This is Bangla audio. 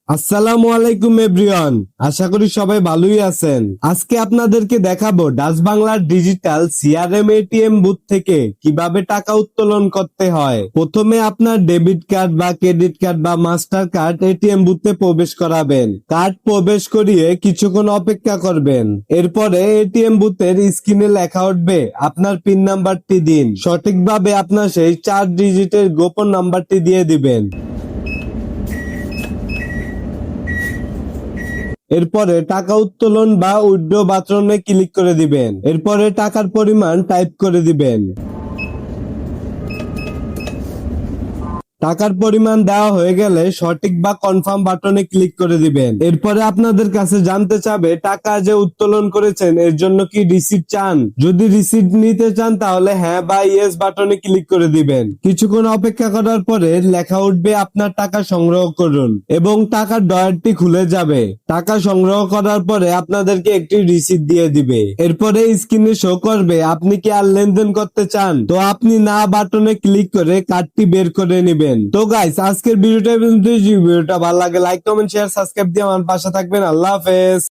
আসসালামু আলাইকুম এভরিওয়ান, আশা করি সবাই ভালোই আছেন। আজকে আপনাদেরকে দেখাবো ডাচ বাংলার ডিজিটাল সিআরএম এটিএম বুথ থেকে কিভাবে টাকা উত্তোলন করতে হয়। প্রথমে আপনার ডেবিট কার্ড বা ক্রেডিট কার্ড বা মাস্টার কার্ড এটিএম বুথে প্রবেশ করাবেন। কার্ড প্রবেশ করিয়ে কিছুক্ষণ অপেক্ষা করবেন। এরপরে এটিএম বুথের স্ক্রিনে লেখা উঠবে আপনার পিন নাম্বারটি দিন। সঠিকভাবে আপনার সেই 4 ডিজিটের গোপন নাম্বারটি দিয়ে দিবেন। এরপরে টাকা উত্তোলন বা উইথড্র বাটনে ক্লিক করে দিবেন। এরপরে টাকার পরিমাণ টাইপ করে দিবেন। টাকার পরিমাণ দেওয়া হয়ে গেলে সঠিক বা কনফার্ম বাটনে ক্লিক করে দিবেন। এরপরে আপনাদের কাছে জানতে চাবে টাকা যে উত্তোলন করেছেন এর জন্য কি রিসিপ্ট চান। যদি রিসিপ্ট নিতে চান তাহলে হ্যাঁ বা ইয়েস বাটনে ক্লিক করে দিবেন। কিছুক্ষণ অপেক্ষা করার পরে লেখা উঠবে আপনার টাকা সংগ্রহ করুন এবং টাকার ড্রয়ারটি খুলে যাবে। টাকা সংগ্রহ করার পরে আপনাদেরকে একটি রিসিপ্ট দিয়ে দিবে। এরপরে স্ক্রিনে শো করবে আপনি কি আর লেনদেন করতে চান, তো আপনি না বাটনে ক্লিক করে কার্ডটি বের করে নেবেন। তো গাইস, আজকের ভিডিওটা ভালো লাগে লাইক কমেন্ট শেয়ার সাবস্ক্রাইব দিয়ে আমার পাশে থাকবেন। আল্লাহ হাফেজ।